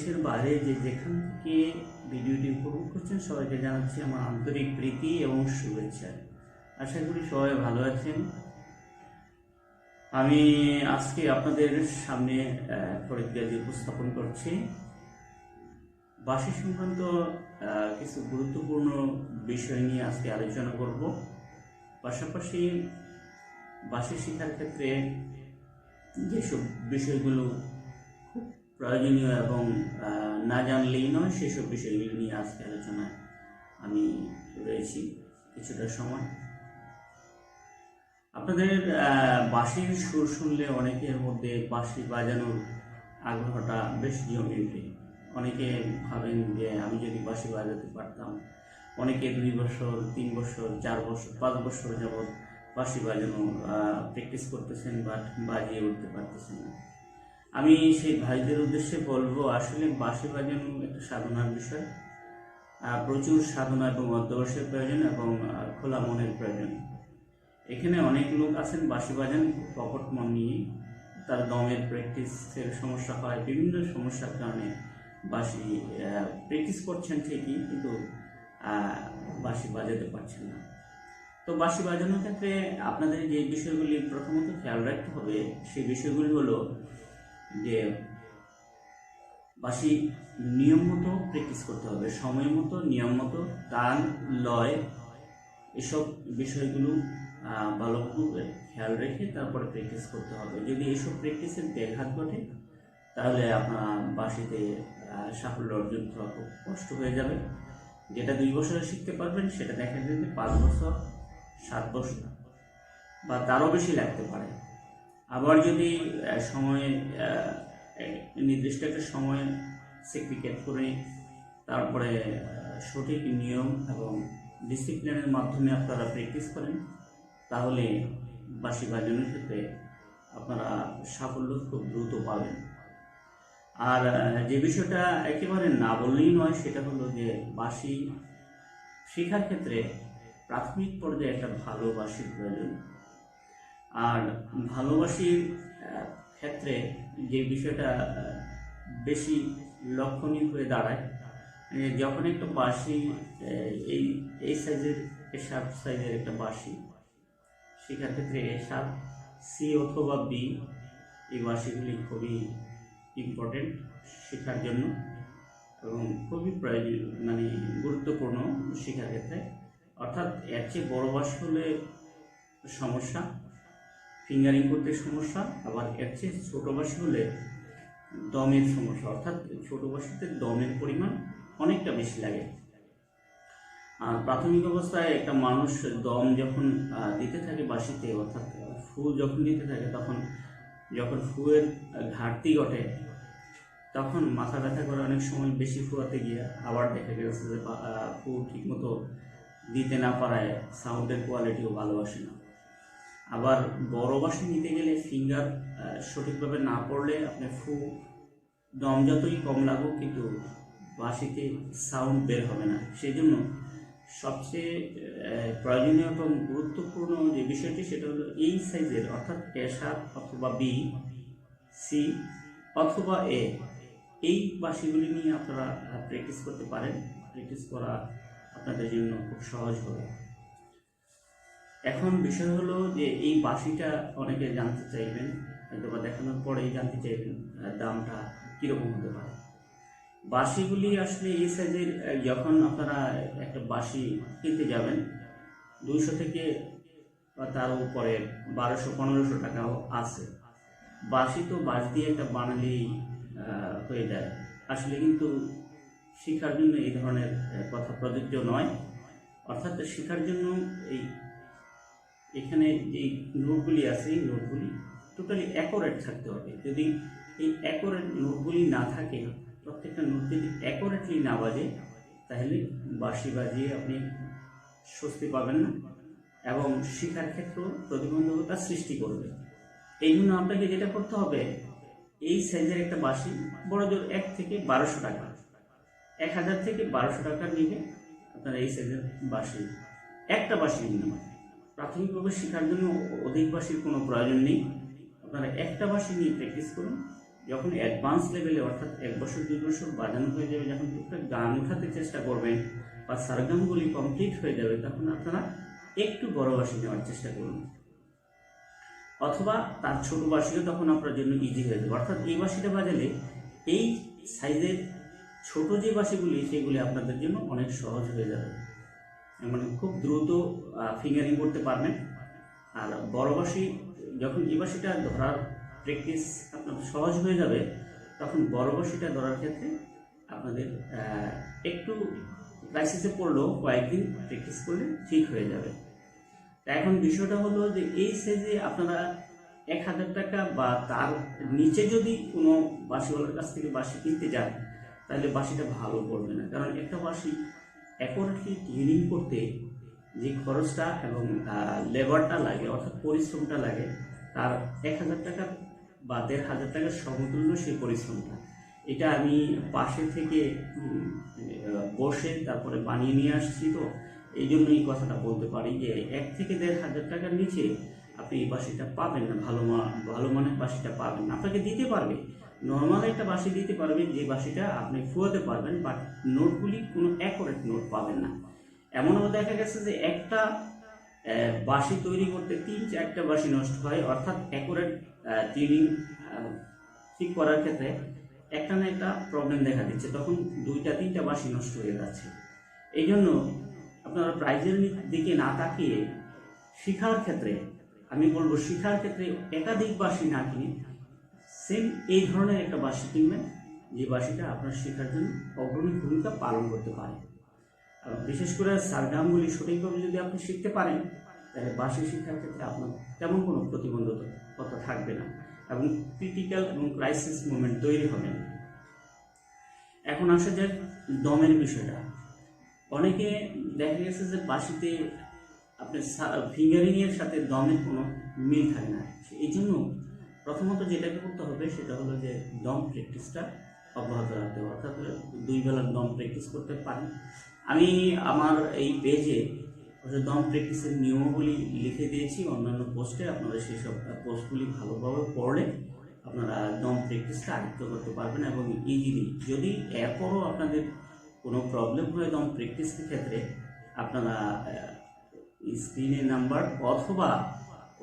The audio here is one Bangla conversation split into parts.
দেশের বাইরে যেখান থেকে ভিডিওটি উপভোগ করছেন সবাইকে জানাচ্ছি আমার আন্তরিক প্রীতি এবং শুভেচ্ছা। আশা করি সবাই ভালো আছেন। আমি আজকে আপনাদের সামনে প্রতিক্রিয়া উপস্থাপন করছি। বাঁশি সংক্রান্ত কিছু গুরুত্বপূর্ণ বিষয় নিয়ে আজকে আলোচনা করব। পাশাপাশি বাঁশি শেখার ক্ষেত্রে যেসব বিষয়গুলো খুব প্রয়োজনীয় এবং না জানলেই নয় সেসব বিষয়গুলো নিয়ে আজকে আলোচনায় আমি রয়েছি কিছুটা সময়। আপনাদের বাঁশির সুর শুনলে অনেকের মধ্যে বাঁশি বাজানোর আগ্রহটা বেশ জমে ওঠে। অনেকে ভাবেন যে আমি যদি বাঁশি বাজাতে পারতাম। অনেকে 2 বছর 3 বছর 4 বছর 5 বছর যাবৎ বাঁশি বাজানো প্র্যাকটিস করতেছেন, বাট বাজিয়ে উঠতে পারতেছেন না। আমি সেই ভাইদের উদ্দেশ্যে বলবো, আসলে বাঁশি বাজানো একটা সাধনার বিষয়। প্রচুর সাধনা এবং অধ্যবসায়ের প্রয়োজন এবং খোলা মনের প্রয়োজন। এখানে অনেক লোক আছেন বাঁশি বাজান কপট মন নিয়ে, তার দমের প্র্যাকটিসের সমস্যা হয়, বিভিন্ন সমস্যার কারণে বাঁশি প্র্যাকটিস করছেন ঠিকই, কিন্তু বাঁশি বাজাতে পারছেন না। তো বাঁশি বাজানোর ক্ষেত্রে আপনাদের যে বিষয়গুলি প্রথমত খেয়াল রাখতে হবে সেই বিষয়গুলি হলো যে বাঁশি নিয়ম মতো প্র্যাকটিস করতে হবে, সময় মতো, নিয়ম মতো, তাল, লয়, এসব বিষয়গুলো ভালোভাবে খেয়াল রেখে তারপরে প্র্যাকটিস করতে হবে। যদি এসব প্র্যাকটিসের ব্যাঘাত ঘটে তাহলে আপনার বাঁশিতে সাফল্য অর্জন করা খুব কষ্ট হয়ে যাবে। যেটা 2 বছরে শিখতে পারবেন সেটা দেখা যাবে 5 বছর 7 বছর বা তারও বেশি লাগতে পারে। আবার যদি সময় নির্দিষ্ট একটা সময় স্যাক্রিফাইস করে তারপরে সঠিক নিয়ম এবং ডিসিপ্লিনের মাধ্যমে আপনারা প্র্যাকটিস করেন তাহলে বাঁশি বাজানোর ক্ষেত্রে আপনারা সাফল্য খুব দ্রুত পাবেন। আর যে বিষয়টা একেবারে না বললেই নয় সেটা হলো যে বাঁশি শেখার ক্ষেত্রে প্রাথমিক পর্যায়ে একটা ভালো বাঁশির প্রয়োজন। আর ভালোবাসির ক্ষেত্রে যে বিষয়টা বেশি লক্ষণীয় হয়ে দাঁড়ায়, যখন একটা বাঁশি এই সাইজের এ7 সাইজের একটা বাঁশি শেখার ক্ষেত্রে এ7 সি অথবা বি এই বাঁশিগুলি খুবই ইম্পর্টেন্ট শেখার জন্য এবং খুবই প্রয়োজন, মানে গুরুত্বপূর্ণ শেখার ক্ষেত্রে। অর্থাৎ এর চেয়ে বড় বাঁশি হলে সমস্যা, ফিঙ্গারিং করতে সমস্যা, আবার এর চেয়ে ছোটো বাঁশি হলে দমের সমস্যা। অর্থাৎ ছোটো বাঁশিতে দমের পরিমাণ অনেকটা বেশি লাগে। আর প্রাথমিক অবস্থায় একটা মানুষ দম যখন দিতে থাকে বাঁশিতে, অর্থাৎ ফু যখন দিতে থাকে, তখন যখন ফুয়ের ঘাটতি ঘটে তখন মাথা ব্যথা করে অনেক সময় বেশি ফুয়াতে গিয়ে। আবার দেখা গেছে যে ফু ঠিকমতো দিতে না পারায় সাউন্ডের কোয়ালিটিও ভালো আসে না। আবার বড় বাঁশি নিতে গেলে ফিঙ্গার সঠিকভাবে না পড়লে আপনি ফু দম যতই কম লাগুক কিন্তু বাঁশিতে সাউন্ড বের হবে না। সেই জন্য সবচেয়ে প্রয়োজনীয় এবং গুরুত্বপূর্ণ যে বিষয়টি সেটা হলো এই সাইজের, অর্থাৎ এ7 অথবা বি, সি অথবা এ, এই বাঁশিগুলি নিয়ে আপনারা প্র্যাকটিস করতে পারেন। প্র্যাকটিস করা আপনাদের জন্য খুব সহজ হবে। এখন বিষয় হলো যে এই বাঁশিটা অনেকে জানতে চাইবেন, হয়তো বা দেখানোর পরেই জানতে চাইবেন দামটা কীরকম হতে পারে। বাঁশিগুলি আসলে এই সাইজের, যখন আপনারা একটা বাঁশি কিনতে যাবেন 200 থেকে বা তার উপরে 1200-1500 টাকাও আছে। বাঁশি তো বাঁশ দিয়ে একটা বানালেই হয়ে যায়, আসলে কিন্তু শেখার জন্য এই ধরনের কথা প্রযোজ্য নয়। অর্থাৎ শেখার জন্য এখানে যে নোটগুলি আছে এই নোটগুলি টোটালি অ্যাকোরেট থাকতে হবে। যদি এই অ্যাকোরেট নোটগুলি না থাকে, প্রত্যেকটা নোট যদি অ্যাকোরেটলি না বাজে তাহলে বাঁশি বাজিয়ে আপনি স্বস্তি পাবেন না এবং শেখার ক্ষেত্রেও প্রতিবন্ধকতা সৃষ্টি করবে। এই জন্য আপনাকে যেটা করতে হবে, এই সাইজের একটা বাঁশি বড় জোর 1 থেকে 1200 টাকা, 1000 থেকে 1200 টাকা নিবে আপনারা এই সাইজের বাঁশি, একটা বাঁশি নিন। প্রাথমিকভাবে শেখার জন্য অধিক বাঁশির কোনো প্রয়োজন নেই। আপনারা একটা বাঁশি নিয়ে প্র্যাকটিস করুন, যখন অ্যাডভান্স লেভেলে অর্থাৎ 1 বছর 2 বছর বাজানো হয়ে যাবে, যখন টুকটাক গান উঠাতে চেষ্টা করবেন বা সারগামগুলি কমপ্লিট হয়ে যাবে, তখন আপনারা একটু বড় বাঁশি নেওয়ার চেষ্টা করুন, অথবা তার ছোট বাঁশিও তখন আপনার জন্য ইজি হয়ে যাবে। অর্থাৎ এই বাঁশিটা বাজালে এই সাইজের ছোট যে বাঁশিগুলি সেগুলি আপনাদের জন্য অনেক সহজ হয়ে যাবে, মানে খুব দ্রুত ফিঙ্গারিং করতে পারবেন। আর বড় বাঁশি যখন এই বাঁশিটা ধরার প্র্যাকটিস আপনার সহজ হয়ে যাবে, তখন বড় বাঁশিটা ধরার ক্ষেত্রে আপনাদের একটু ক্রাইসিসে পড়লেও কয়েকদিন প্র্যাকটিস করলে ঠিক হয়ে যাবে। এখন বিষয়টা হলো যে এই সাইজে আপনারা 1000 টাকা বা তার নিচে যদি কোনো বাঁশিওয়ালার কাছ থেকে বাঁশি কিনতে যান, তাহলে বাঁশিটা ভালো পড়বে না। কারণ একটা বাঁশি অ্যাকুরেটলি টিউনিং করতে যে খরচটা এবং লেবারটা লাগে, অর্থাৎ পরিশ্রমটা লাগে, তার 1000 টাকা বা 1500 টাকার সমতুল্য সেই পরিশ্রমটা। এটা আমি পাশে থেকে বসে তারপরে বানিয়ে নিয়ে আসছি, তো এই জন্য এই কথাটা বলতে পারি যে 1 থেকে 1500 টাকার নিচে আপনি এই বাঁশিটা পাবেন না, ভালো মানের বাঁশিটা পাবেন না। আপনাকে দিতে পারবে, নর্মাল একটা বাঁশি দিতে পারবে যে বাঁশিটা আপনি ফুয়াতে পারবেন, বাট নোটগুলি কোনো অ্যাকুরেট নোট পাবেন না। এমনও দেখা গেছে যে একটা বাঁশি তৈরি করতে 3-4টা বাঁশি নষ্ট হয়, অর্থাৎ অ্যাকুরেট টিউনিং ঠিক করার ক্ষেত্রে একটা না একটা প্রবলেম দেখা দিচ্ছে, তখন 2-3টা বাঁশি নষ্ট হয়ে যাচ্ছে। এই জন্য আপনারা প্রাইজের দিকে না তাকিয়ে শেখার ক্ষেত্রে, আমি বলবো শেখার ক্ষেত্রে একাধিক বাঁশি না কিনে সেম এই ধরনের একটা বাঁশি কিনবেন, যে বাঁশিটা আপনার শেখার জন্য অগ্রণী ভূমিকা পালন করতে পারে। আর বিশেষ করে সারগামগুলি সঠিকভাবে যদি আপনি শিখতে পারেন, তাহলে বাঁশি শেখার ক্ষেত্রে আপনার তেমন কোনো প্রতিবন্ধকতা থাকবে না এবং ক্রিটিক্যাল এবং ক্রাইসিস মোমেন্ট তৈরি হবে না। এখন আসা যাক দমের বিষয়টা। অনেকে দেখা গেছে যে বাঁশিতে আপনার ফিঙ্গারিংয়ের সাথে দমের কোনো মিল থাকে না। এই জন্য প্রথমত যেটাকে করতে হবে সেটা হলো যে দম প্র্যাকটিসটা অব্যাহত রাখতে হবে, অর্থাৎ 2 বেলার দম প্র্যাকটিস করতে পারেন। আমি আমার এই পেজে দম প্র্যাকটিসের নিয়মগুলি লিখে দিয়েছি অন্যান্য পোস্টে, আপনারা সেই সব পোস্টগুলি ভালোভাবে পড়লে আপনারা দম প্র্যাকটিসটা আয়ত্ত করতে পারবেন এবং ইজিলি। যদি এরপরও আপনাদের কোনো প্রবলেম হয় দম প্র্যাকটিসের ক্ষেত্রে, আপনারা স্ক্রিনের নাম্বার অথবা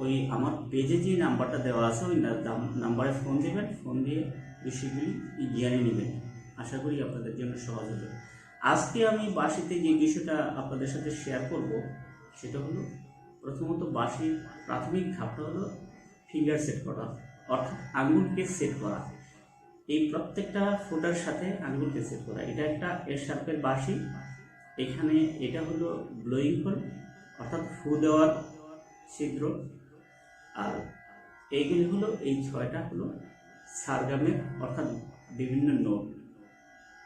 ওই আমার পেজে যে নাম্বারটা দেওয়া আছে ওই নাম্বারে ফোন দেবেন, ফোন দিয়ে বিষয়গুলি জেনে নেবেন। আশা করি আপনাদের জন্য সহজ হবে। আজকে আমি বাঁশিতে যে বিষয়টা আপনাদের সাথে শেয়ার করব সেটা হলো, প্রথমত বাঁশির প্রাথমিক ধাপটা হলো ফিঙ্গার সেট করা, অর্থাৎ আঙুলকে সেট করা। এই প্রত্যেকটা ফুটার সাথে আঙুলকে সেট করা। এটা একটা এর শার্পের বাঁশি। এখানে এটা হলো ব্লোয়িং হোল, অর্থাৎ ফু দেওয়ার ছিদ্র, আর এইগুলি হলো এই 6টা হলো সারগামের অর্থাৎ বিভিন্ন নোট।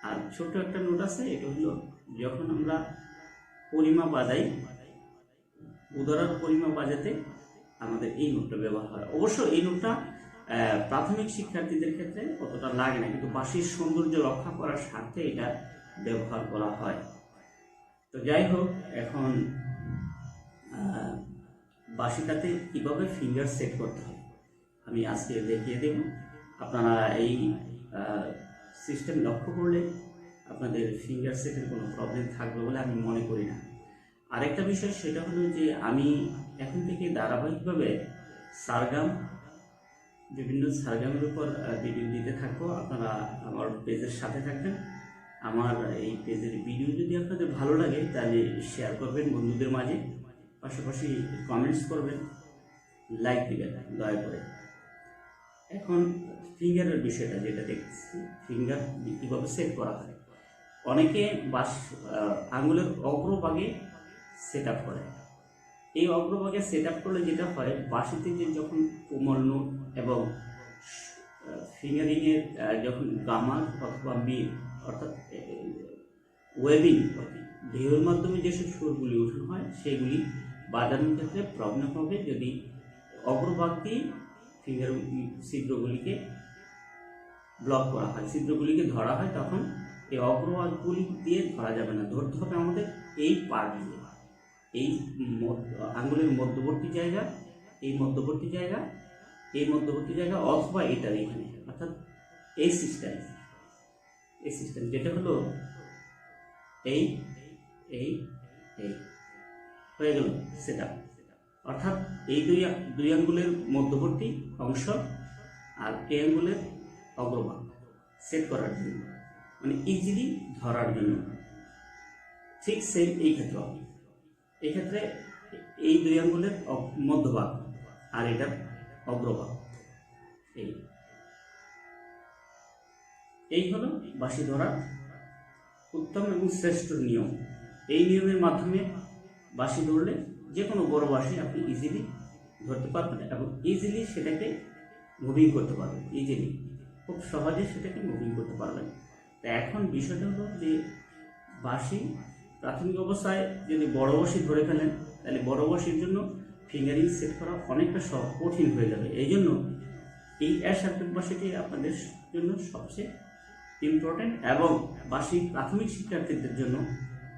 আর ছোট একটা নোট আছে, এটা হলো যখন আমরা পরিমা বাজাই, উদরার পরিমা বাজাতে আমাদের এই নোটটা ব্যবহার হয়। অবশ্য এই নোটটা প্রাথমিক শিক্ষার্থীদের ক্ষেত্রে অতটা লাগে না, কিন্তু বাঁশির সৌন্দর্য রক্ষা করার স্বার্থে এটা ব্যবহার করা হয়। তো যাই হোক, এখন বাঁশিটাতে কীভাবে ফিঙ্গার সেট করতে হয় আমি আজকে দেখিয়ে দেব। আপনারা এই সিস্টেম লক্ষ্য করলে আপনাদের ফিঙ্গার সেটের কোনো প্রবলেম থাকবে বলে আমি মনে করি না। আরেকটা বিষয় সেটা হলো যে আমি এখন থেকে ধারাবাহিকভাবে সারগাম, বিভিন্ন সারগামের উপর ভিডিও দিতে থাকবো। আপনারা আমার পেজের সাথে থাকবেন। আমার এই পেজের ভিডিও যদি আপনাদের ভালো লাগে তাহলে শেয়ার করবেন বন্ধুদের মাঝে, পাশাপাশি কমেন্টস করবেন, লাইক দিবেন দয়া করে। এখন ফিঙ্গারের বিষয়টা যেটা দেখছি, ফিঙ্গার কীভাবে সেট করা হয়। অনেকে আঙুলের অগ্রভাগে সেট আপ করে। এই অগ্রভাগে সেট আপ করলে যেটা হয়, বাঁশিতে যে যখন কোমল নোট এবং ফিঙ্গারিংয়ের যখন গামা অথবা মিল অর্থাৎ ওয়েভিং ঢেউয়ের মাধ্যমে যেসব সুরগুলি ওঠানো হয় সেগুলি বাজানোর ক্ষেত্রে প্রবলেম হবে যদি অগ্রভাগ দিয়ে ফিঙ্গার ছিদ্রগুলিকে ব্লক করা হয়, ছিদ্রগুলিকে ধরা হয়, তখন এই অগ্রভাগগুলি দিয়ে ধরা যাবে না। ধরতে হবে আমাদের এই পার্ট দিয়ে, এই আঙুলের মধ্যবর্তী জায়গা, এই মধ্যবর্তী জায়গা অথবা এটা এখানে, অর্থাৎ এই সিস্টেম, যেটা হলো এই এই এই হয়ে গেল সেট আপ। অর্থাৎ এই দুই আঙ্গুলের মধ্যবর্তী অংশ আর এই আঙ্গুলের অগ্রভাগ সেট করার জন্য, মানে ইজিলি ধরার জন্য। ঠিক সেম এই ক্ষেত্রে এই দুই আঙ্গুলের মধ্যভাগ আর এটার অগ্রভাগ, এই হলো বাঁশি ধরার উত্তম এবং শ্রেষ্ঠ নিয়ম। এই নিয়মের মাধ্যমে বাঁশি ধরলে যে কোনো বড় বাঁশি আপনি ইজিলি ধরতে পারবেন এবং ইজিলি সেটাকে মুভিং করতে পারবেন, খুব সহজে সেটাকে মুভিং করতে পারবেন। তো এখন বিষয়টা হলো যে বাঁশি প্রাথমিক অবস্থায় যদি বড় বাঁশি ধরে ফেলেন তাহলে বড় বাঁশির জন্য ফিঙ্গারিং সেট করা অনেকটা কঠিন হয়ে যাবে। এই জন্য এই অ্যাশার্পেড বাঁশিটি আপনাদের জন্য সবচেয়ে ইম্পর্টেন্ট এবং বাঁশি প্রাথমিক শিক্ষার্থীদের জন্য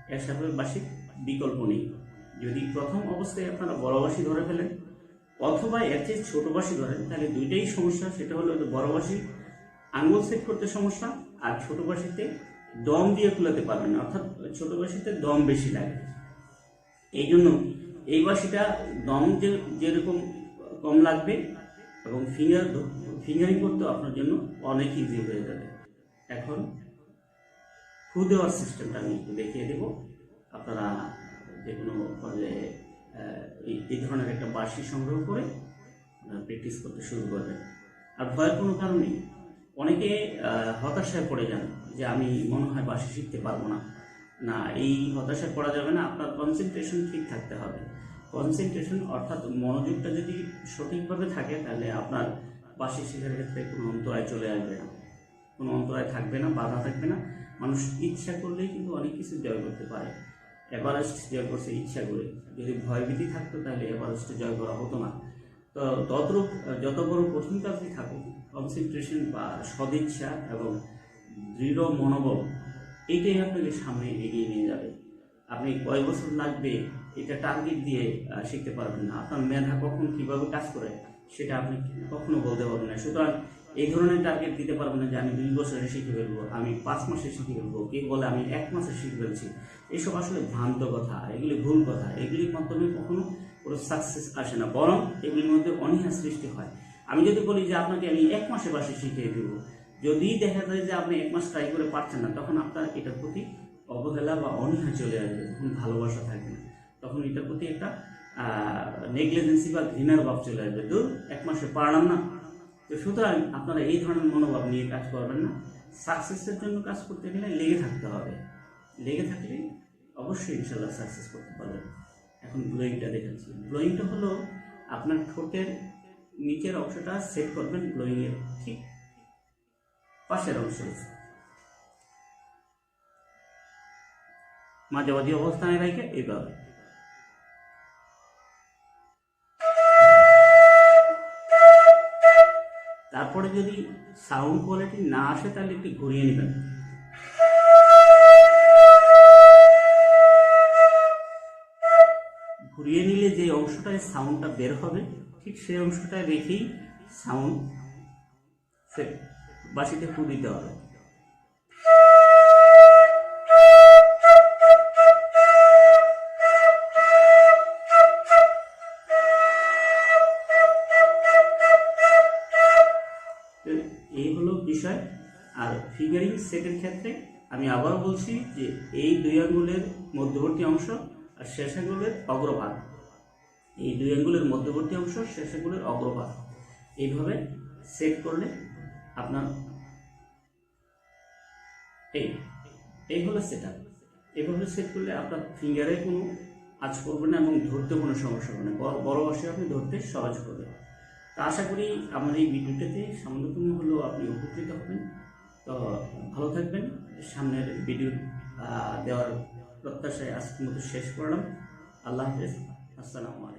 অ্যাশার্পেড বাঁশির বিকল্প নেই। যদি প্রথম অবস্থায় আপনারা বড় বাঁশি ধরে ফেলেন অথবা এর চেয়ে ছোট বাঁশি ধরেন তাহলে দুইটাই সমস্যা। সেটা হলো বড় বাঁশি আঙ্গুল সেট করতে সমস্যা, আর ছোট বাঁশিতে দম দিয়ে তুলাতে পারবেন না, অর্থাৎ ছোট বাঁশিতে দম বেশি লাগে। এই জন্য এই বাঁশিটা দম যেরকম কম লাগবে এবং ফিঙ্গারিং করতে আপনার জন্য অনেক ইজি হয়ে যাবে। এখন ফু দেওয়ার সিস্টেমটা আমি একটু দেখিয়ে দেব। আপনারা যে কোনো পর্যায়ে এই ধরনের একটা বাঁশি সংগ্রহ করে প্র্যাকটিস করতে শুরু করবেন। আর ভয়ের কোনো কারণ নেই। অনেকে হতাশায় পড়ে যান যে আমি মনে হয় বাঁশি শিখতে পারবো না। এই হতাশায় পড়া যাবে না। আপনার কনসেন্ট্রেশন ঠিক থাকতে হবে। কনসেন্ট্রেশন অর্থাৎ মনোযোগটা যদি সঠিকভাবে থাকে তাহলে আপনার বাঁশি শেখার ক্ষেত্রে কোনো অন্তরায় চলে আসবে না, কোনো অন্তরায় থাকবে না, বাধা থাকবে না। মানুষ ইচ্ছা করলেই কিন্তু অনেক কিছু জয় করতে পারে। এভারেস্ট জয় করছে ইচ্ছা করে। যদি ভয়ভীতি থাকতো তাহলে এভারেস্টে জয় করা হতো না। তো তদ্রূপ যত বড় কঠিন কাজই থাকুক, কনসেন্ট্রেশন বা সদিচ্ছা এবং দৃঢ় মনোবল এইটাই আপনাকে সামনে এগিয়ে নিয়ে যাবে। আপনি কয় বছর লাগবে এটা টার্গেট দিয়ে শিখতে পারবেন না। আপনার মেধা কখন কীভাবে কাজ করে সেটা আপনি কখনো বলতে পারবেন না। সুতরাং এই ধরনের টার্গেট দিতে পারবেন না যে আমি 2 বছরে শিখে ফেলবো, আমি 5 মাসে শিখে ফেলবো, কে বলে আমি 1 মাসে শিখে ফেলছি। এসব আসলে ভ্রান্ত কথা, এগুলি ভুল কথা। এগুলির মাধ্যমে কখনো কোনো সাকসেস আসে না, বরং এগুলির মধ্যে অনীহা সৃষ্টি হয়। আমি যদি বলি যে আপনাকে আমি 1 মাসে বাঁশি শিখিয়ে দেবো, যদি দেখা যায় যে আপনি 1 মাস ট্রাই করে পারছেন না, তখন আপনার এটার প্রতি অবহেলা বা অনীহা চলে আসবে, তখন ভালোবাসা থাকবে না, তখন এটার প্রতি একটা নেগলিজেন্সি বা ঘৃণার ভাব চলে আসবে। দূর, 1 মাসে পারলাম না। তো সুতরাং আপনারা এই ধরনের মনোভাব নিয়ে কাজ করবেন না। সাকসেসের জন্য কাজ করতে গেলে লেগে থাকতে হবে। লেগে থাকলে অবশ্যই ইনশাল্লাহ সাকসেস করতে পারবেন। এখন ব্লোয়িংটা দেখাচ্ছি। ব্লোয়িংটা হলো আপনার ঠোঁটের নিচের অংশটা সেট করবেন ব্লোয়িংয়ের ঠিক পাশের অংশে, মাঝামাঝি অবস্থানে রেখে এইভাবে। তারপরে যদি সাউন্ড কোয়ালিটি না আসে তাহলে একটু ঘুরিয়ে নেবেন। ঘুরিয়ে নিলে যে অংশটায় সাউন্ডটা বের হবে ঠিক সেই অংশটায় রেখেই সাউন্ড বাঁশিতে ফু দিতে হবে। এই হলো বিষয়। আর ফিঙ্গারিং সেটের ক্ষেত্রে আমি আবার বলছি যে এই 2 আঙ্গুলের মধ্যবর্তী অংশ আর শেষ আঙ্গুলের অগ্রভাগ, এই 2 আঙ্গুলের মধ্যবর্তী অংশ শেষ আঙ্গুলের অগ্রভাগ এইভাবে সেট করলে আপনার এই হলো সেট আপ। এইভাবে সেট করলে আপনার ফিঙ্গারে কোনো আঁচ করবে না এবং ধরতে কোনো সমস্যা হবে না। বড় বাঁশি আপনি ধরতে সহজ করবে। তা আশা করি আমার এই ভিডিওটাতে সামান্যতম হলেও আপনি উপকৃত হবেন। তো ভালো থাকবেন। সামনের ভিডিও দেওয়ার প্রত্যাশায় আজকের মতো শেষ করলাম। আল্লাহ হাফেজ। আসসালামু আলাইকুম।